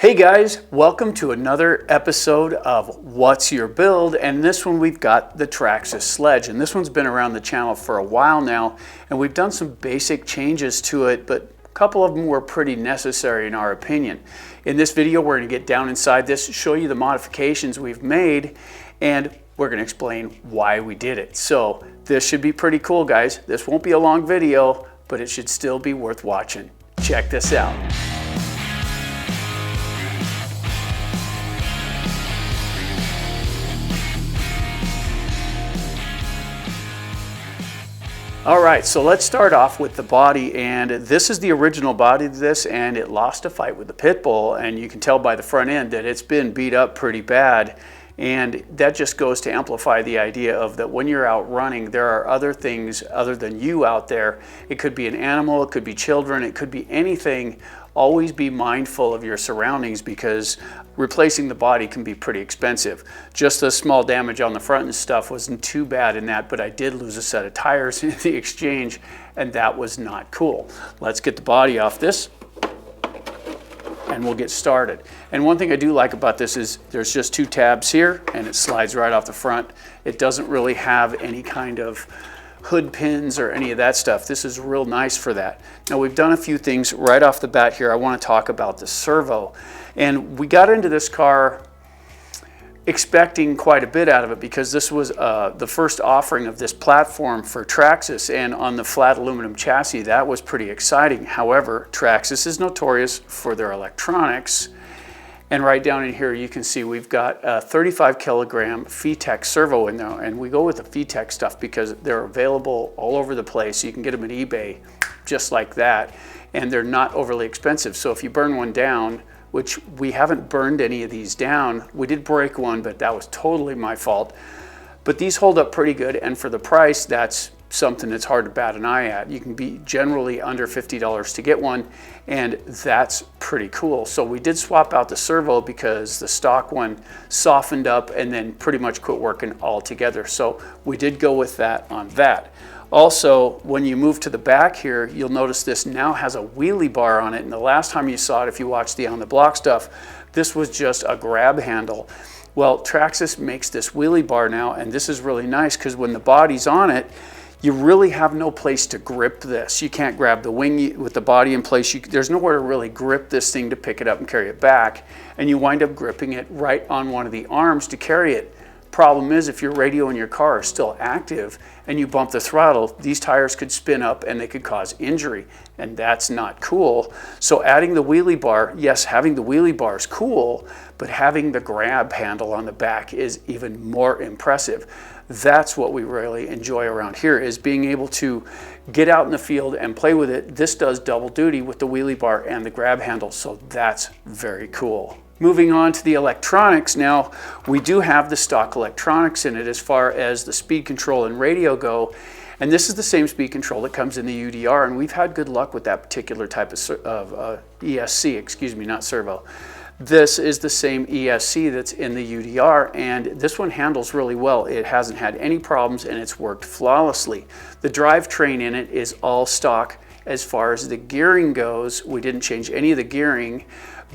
Hey guys, welcome to another episode of What's Your Build, and this one we've got the Traxxas Sledge, and this one's been around the channel for a while now, and we've done some basic changes to it, but a couple of them were pretty necessary in our opinion. In this video we're going to get down inside this, show you the modifications we've made, and we're going to explain why we did it. So this should be pretty cool, guys. This won't be a long video, but it should still be worth watching. Check this out. All right, so let's start off with the body, and this is the original body of this, and it lost a fight with the pit bull, and you can tell by the front end that it's been beat up pretty bad, and that just goes to amplify the idea of that when you're out running, there are other things other than you out there. It could be an animal, it could be children, it could be anything. Always be mindful of your surroundings because replacing the body can be pretty expensive. Just the small damage on the front and stuff wasn't too bad in that, but I did lose a set of tires in the exchange, and that was not cool. Let's get the body off this and we'll get started. And one thing I do like about this is there's just two tabs here and it slides right off the front. It doesn't really have any kind of hood pins or any of that stuff. This is real nice for that. Now we've done a few things right off the bat here. I want to talk about the servo. And we got into this car expecting quite a bit out of it because this was the first offering of this platform for Traxxas, and on the flat aluminum chassis that was pretty exciting. However, Traxxas is notorious for their electronics. And right down in here you can see we've got a 35 kilogram VTEC servo in there, and we go with the VTEC stuff because they're available all over the place. You can get them at eBay just like that, and they're not overly expensive. So if you burn one down, which we haven't burned any of these down, we did break one, but that was totally my fault. But these hold up pretty good, and for the price, that's something that's hard to bat an eye at. You can be generally under $50 to get one, and that's pretty cool. So we did swap out the servo because the stock one softened up and then pretty much quit working altogether. So we did go with that on that. Also, when you move to the back here, you'll notice this now has a wheelie bar on it, and the last time you saw it, if you watched the On the Block stuff, this was just a grab handle. Well, Traxxas makes this wheelie bar now, and this is really nice because when the body's on it, you really have no place to grip this. You can't grab the wing with the body in place. There's nowhere to really grip this thing to pick it up and carry it back, and you wind up gripping it right on one of the arms to carry it. Problem is, if your radio in your car is still active and you bump the throttle, these tires could spin up and they could cause injury, and that's not cool. So adding the wheelie bar, yes, having the wheelie bar is cool, but having the grab handle on the back is even more impressive. That's what we really enjoy around here, is being able to get out in the field and play with it. This does double duty with the wheelie bar and the grab handle, so that's very cool. Moving on to the electronics now, we do have the stock electronics in it as far as the speed control and radio go, and this is the same speed control that comes in the UDR, and we've had good luck with that particular type of ESC, excuse me, not servo. This is the same ESC that's in the UDR, and this one handles really well. It hasn't had any problems and it's worked flawlessly. The drivetrain in it is all stock. As far as the gearing goes, we didn't change any of the gearing,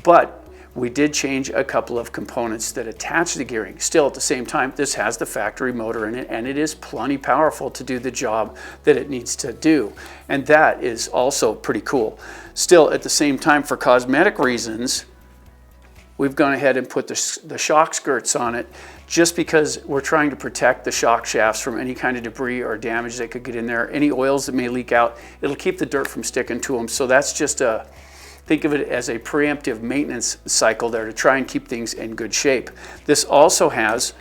but we did change a couple of components that attach the gearing. Still, at the same time, this has the factory motor in it, and it is plenty powerful to do the job that it needs to do. And that is also pretty cool. Still, at the same time, for cosmetic reasons, we've gone ahead and put the shock skirts on it just because we're trying to protect the shock shafts from any kind of debris or damage that could get in there. Any oils that may leak out, it'll keep the dirt from sticking to them. So that's just think of it as a preemptive maintenance cycle there to try and keep things in good shape. This also has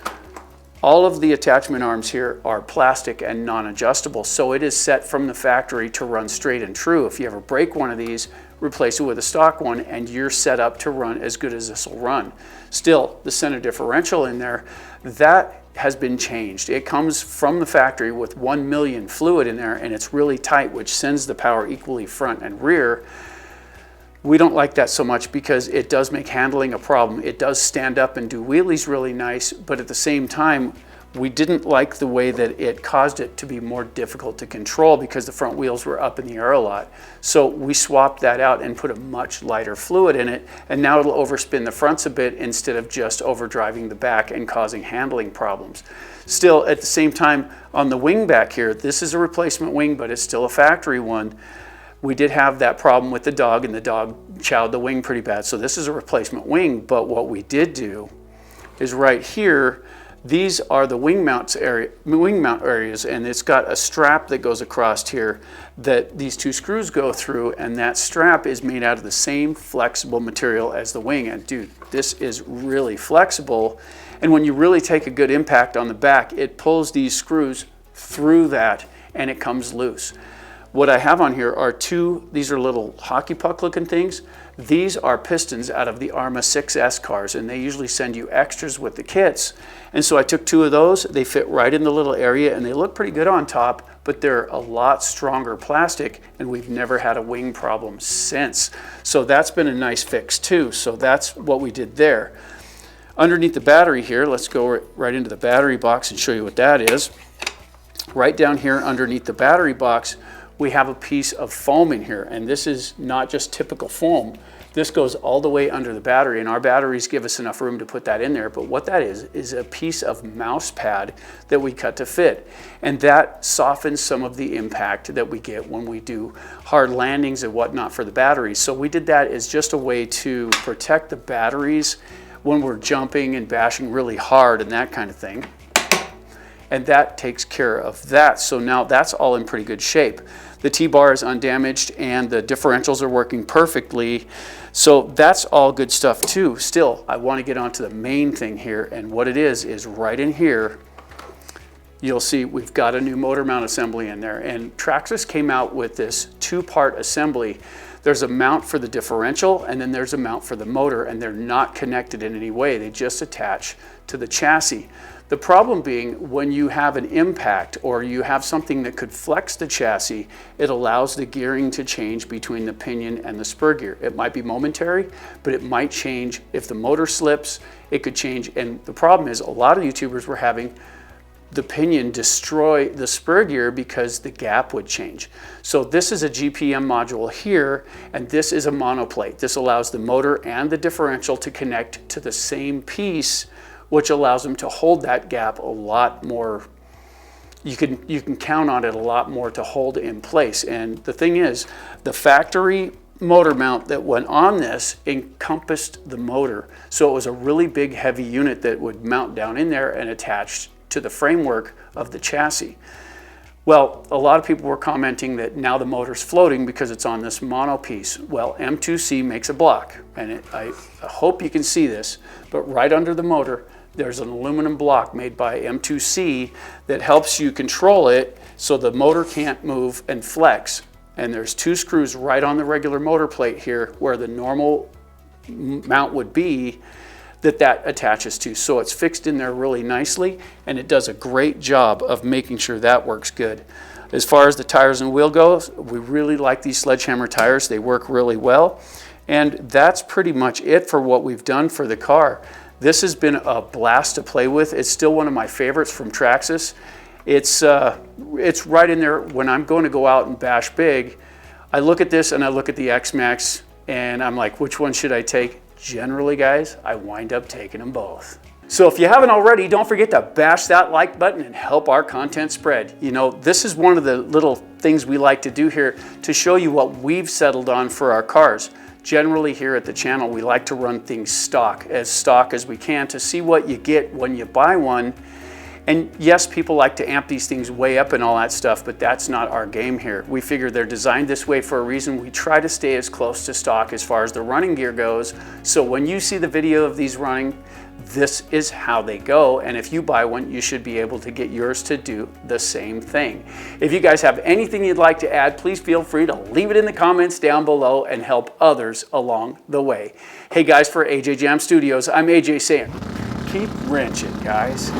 all of the attachment arms here are plastic and non-adjustable, so it is set from the factory to run straight and true. If you ever break one of these, replace it with a stock one and you're set up to run as good as this will run. Still, the center differential in there, that has been changed. It comes from the factory with 1 million fluid in there, and it's really tight, which sends the power equally front and rear. We don't like that so much because it does make handling a problem. It does stand up and do wheelies really nice, but at the same time, We didn't like the way that it caused it to be more difficult to control because the front wheels were up in the air a lot. So we swapped that out and put a much lighter fluid in it, and now it'll overspin the fronts a bit instead of just overdriving the back and causing handling problems. Still, at the same time, on the wing back here, this is a replacement wing, but it's still a factory one. We did have that problem with the dog, and the dog chowed the wing pretty bad. So this is a replacement wing, but what we did do is right here, these are the wing mount areas, and it's got a strap that goes across here that these two screws go through, and that strap is made out of the same flexible material as the wing. And dude, this is really flexible. And when you really take a good impact on the back, it pulls these screws through that and it comes loose. What I have on here are these are little hockey puck looking things. These are pistons out of the Arma 6S cars, and they usually send you extras with the kits. And so I took 2 of those. They fit right in the little area, and they look pretty good on top, but they're a lot stronger plastic, and we've never had a wing problem since. So that's been a nice fix too. So that's what we did there. Underneath the battery here, let's go right into the battery box and show you what that is. Right down here underneath the battery box, we have a piece of foam in here, and this is not just typical foam. This goes all the way under the battery, and our batteries give us enough room to put that in there. But what that is a piece of mouse pad that we cut to fit, and that softens some of the impact that we get when we do hard landings and whatnot for the batteries. So we did that as just a way to protect the batteries when we're jumping and bashing really hard and that kind of thing. And that takes care of that. So now that's all in pretty good shape. The T-bar is undamaged and the differentials are working perfectly. So that's all good stuff too. Still, I want to get onto the main thing here, and what it is right in here, you'll see we've got a new motor mount assembly in there, and Traxxas came out with this 2-part assembly. There's a mount for the differential, and then there's a mount for the motor, and they're not connected in any way. They just attach to the chassis. The problem being, when you have an impact or you have something that could flex the chassis, it allows the gearing to change between the pinion and the spur gear. It might be momentary, but it might change if the motor slips, it could change. And the problem is, a lot of YouTubers were having the pinion destroy the spur gear because the gap would change. So this is a GPM module here, and this is a monoplate. This allows the motor and the differential to connect to the same piece, which allows them to hold that gap a lot more. You can count on it a lot more to hold it in place. And the thing is, the factory motor mount that went on this encompassed the motor. So it was a really big, heavy unit that would mount down in there and attach to the framework of the chassis. Well, a lot of people were commenting that now the motor's floating because it's on this mono piece. Well, M2C makes a block, and I hope you can see this, but right under the motor, there's an aluminum block made by M2C that helps you control it so the motor can't move and flex. And there's 2 screws right on the regular motor plate here where the normal mount would be that attaches to. So it's fixed in there really nicely, and it does a great job of making sure that works good. As far as the tires and wheel goes, we really like these Sledgehammer tires. They work really well. And that's pretty much it for what we've done for the car. This has been a blast to play with. It's still one of my favorites from Traxxas. It's right in there when I'm going to go out and bash big. I look at this and I look at the X-Max and I'm like, which one should I take? Generally, guys, I wind up taking them both. So if you haven't already, don't forget to bash that like button and help our content spread. You know, this is one of the little things we like to do here to show you what we've settled on for our cars. Generally here at the channel, we like to run things stock as we can to see what you get when you buy one. And yes, people like to amp these things way up and all that stuff, but that's not our game here. We figure they're designed this way for a reason. We try to stay as close to stock as far as the running gear goes. So when you see the video of these running, this is how they go. And if you buy one, you should be able to get yours to do the same thing. If you guys have anything you'd like to add, please feel free to leave it in the comments down below and help others along the way. Hey guys, for AJ Jam Studios, I'm AJ saying, keep wrenching, guys.